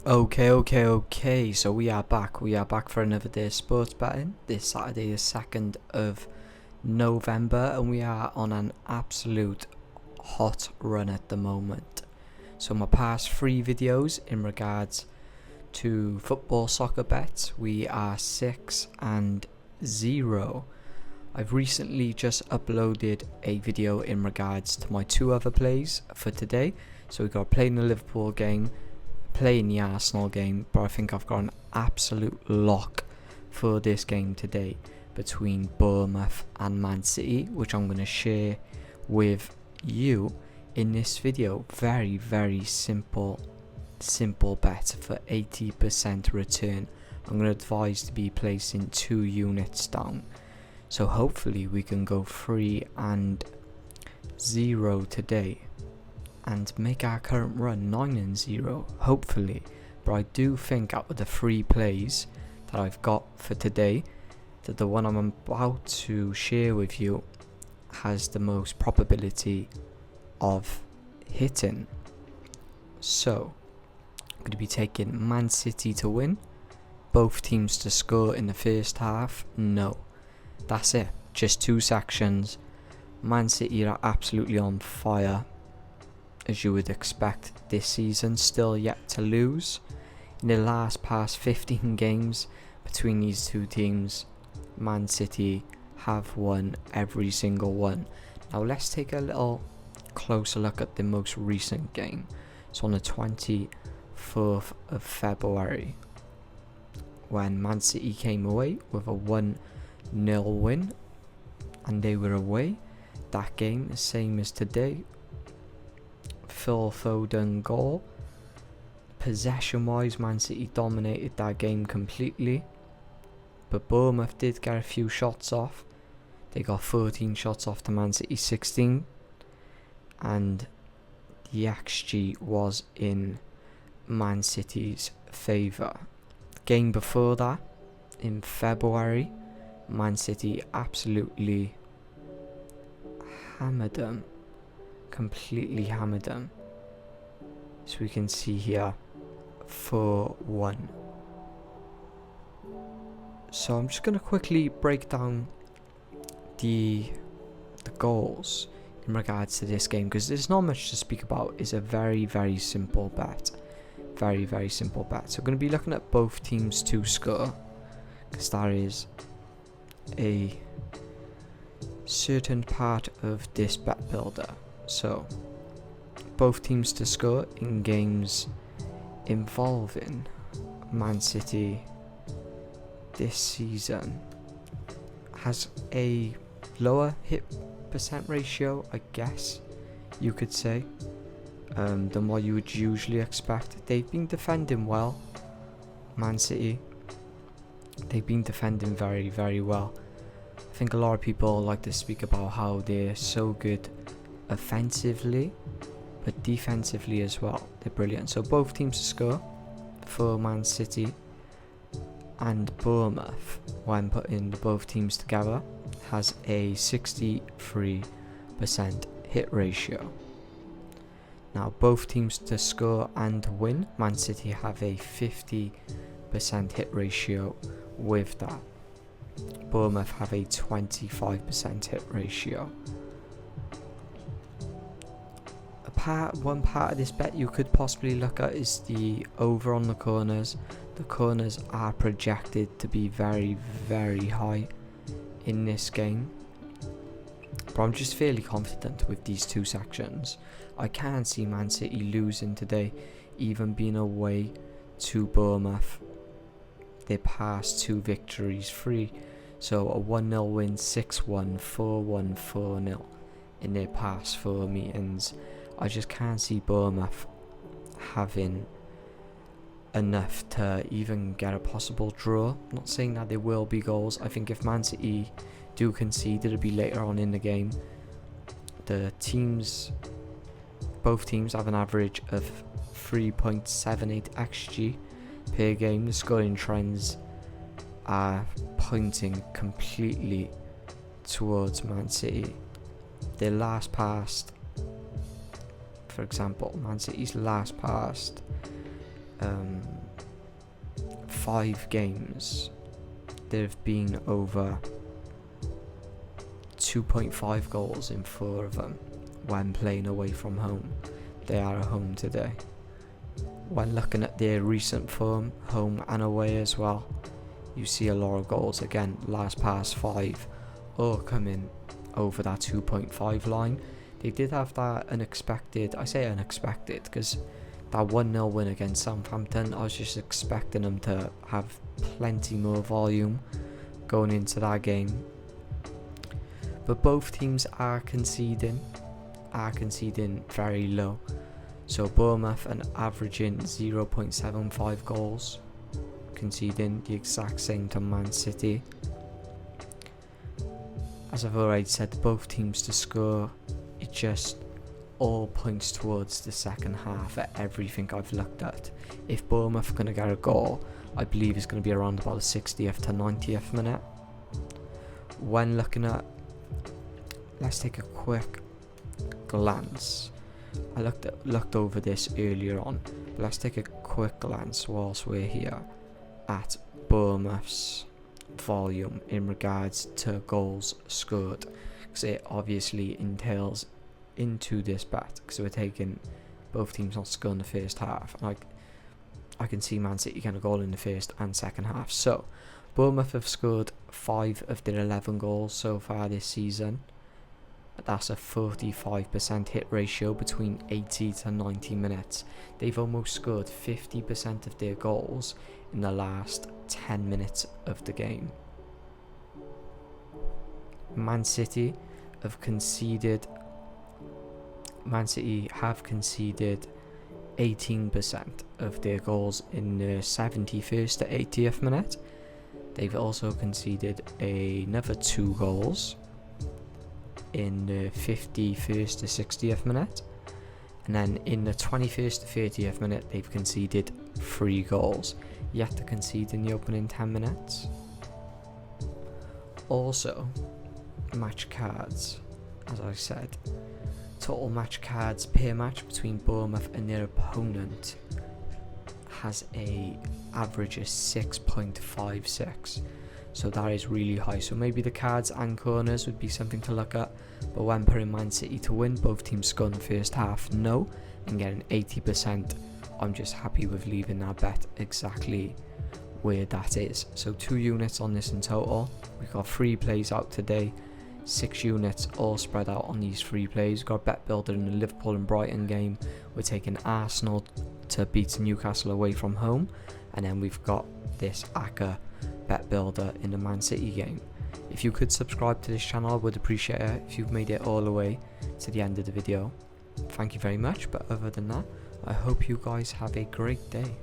Okay. So we are back. We are back for another day of sports betting. This Saturday, the 2nd of November, and we are on an absolute hot run at the moment. So my past 3 videos in regards to football soccer bets, we are 6-0. I've recently just uploaded a video in regards to my 2 other plays for today. So we got playing the Liverpool game, playing the Arsenal game, but I think I've got an absolute lock for this game today between Bournemouth and Man City, which I'm going to share with you in this video. Very simple bet for 80% return. I'm going to advise to be placing 2 units down, so hopefully we can go 3-0 today and make our current run 9-0, hopefully. But I do think out of the 3 plays that I've got for today, that the one I'm about to share with you has the most probability of hitting. So I'm going to be taking Man City to win, both teams to score in the first half. No, that's it, just 2 sections. Man City are absolutely on fire, as you would expect this season, still yet to lose. In the past 15 games between these 2 teams, Man City have won every single one. Now let's take a little closer look at the most recent game. So on the 24th of February, when Man City came away with a 1-0 win, and they were away. That game, the same as today, Phil Foden goal. Possession wise, Man City dominated that game completely, but Bournemouth did get a few shots off. They got 14 shots off to Man City 16, and the XG was in Man City's favour. The game before that, in February, Man City absolutely hammered them, completely hammered them. So we can see here 4-1. So I'm just going to quickly break down the goals in regards to this game, because there's not much to speak about. It's a very simple bet. Very simple bet. So we're going to be looking at both teams to score, because that is a certain part of this bet builder. So both teams to score in games involving Man City this season has a lower hit percent ratio, I guess you could say, than what you would usually expect. They've been defending well, Man City. They've been defending very well. I think a lot of people like to speak about how they're so good offensively, but defensively as well, they're brilliant. So both teams to score for Man City and Bournemouth, when putting both teams together, has a 63% hit ratio. Now both teams to score and win, Man City have a 50% hit ratio with that. Bournemouth have a 25% hit ratio. One part of this bet you could possibly look at is the over on the corners. The corners are projected to be very high in this game, but I'm just fairly confident with these 2 sections. I can't see Man City losing today, even being away to Bournemouth. Their past 2 victories, 3, so a 1-0 win, 6-1, 4-1, 4-0 in their past 4 meetings. I just can't see Bournemouth having enough to even get a possible draw. I'm not saying that there will be goals. I think if Man City do concede, it'll be later on in the game. Both teams have an average of 3.78 XG per game. The scoring trends are pointing completely towards Man City. Their last past, for example, Man City's last past 5 games, there have been over 2.5 goals in 4 of them when playing away from home. They are at home today. When looking at their recent form, home and away as well, you see a lot of goals. Again, last past 5 all coming over that 2.5 line. They did have that unexpected, I say unexpected because that 1-0 win against Southampton, I was just expecting them to have plenty more volume going into that game. But both teams are conceding very low. So Bournemouth are averaging 0.75 goals, conceding the exact same to Man City. As I've already said, both teams to score. It just all points towards the second half at everything I've looked at. If Bournemouth are going to get a goal, I believe it's going to be around about the 60th to 90th minute. When looking at, let's take a quick glance. I looked over this earlier on, but let's take a quick glance whilst we're here at Bournemouth's volume in regards to goals scored, because it obviously entails into this bet, because we're taking both teams not scoring the first half. And I can see Man City getting a goal in the first and second half. So Bournemouth have scored 5 of their 11 goals so far this season. That's a 45% hit ratio between 80 to 90 minutes. They've almost scored 50% of their goals in the last 10 minutes of the game. Man City have conceded 18% of their goals in the 71st to 80th minute. They've also conceded another 2 goals in the 51st to 60th minute, and then in the 21st to 30th minute they've conceded 3 goals, yet to concede in the opening 10 minutes. Also, match cards, as I said, total match cards per match between Bournemouth and their opponent has a average of 6.56. So that is really high. So maybe the cards and corners would be something to look at. But when putting Man City to win, both teams score in the first half, no, and getting 80%, I'm just happy with leaving that bet exactly where that is. So 2 units on this in total. We've got 3 plays out today, 6 units all spread out on these 3 plays. We've got a bet builder in the Liverpool and Brighton game. We're taking Arsenal to beat Newcastle away from home. And then we've got this ACCA bet builder in the Man City game. If you could subscribe to this channel, I would appreciate it. If you've made it all the way to the end of the video, thank you very much. But other than that, I hope you guys have a great day.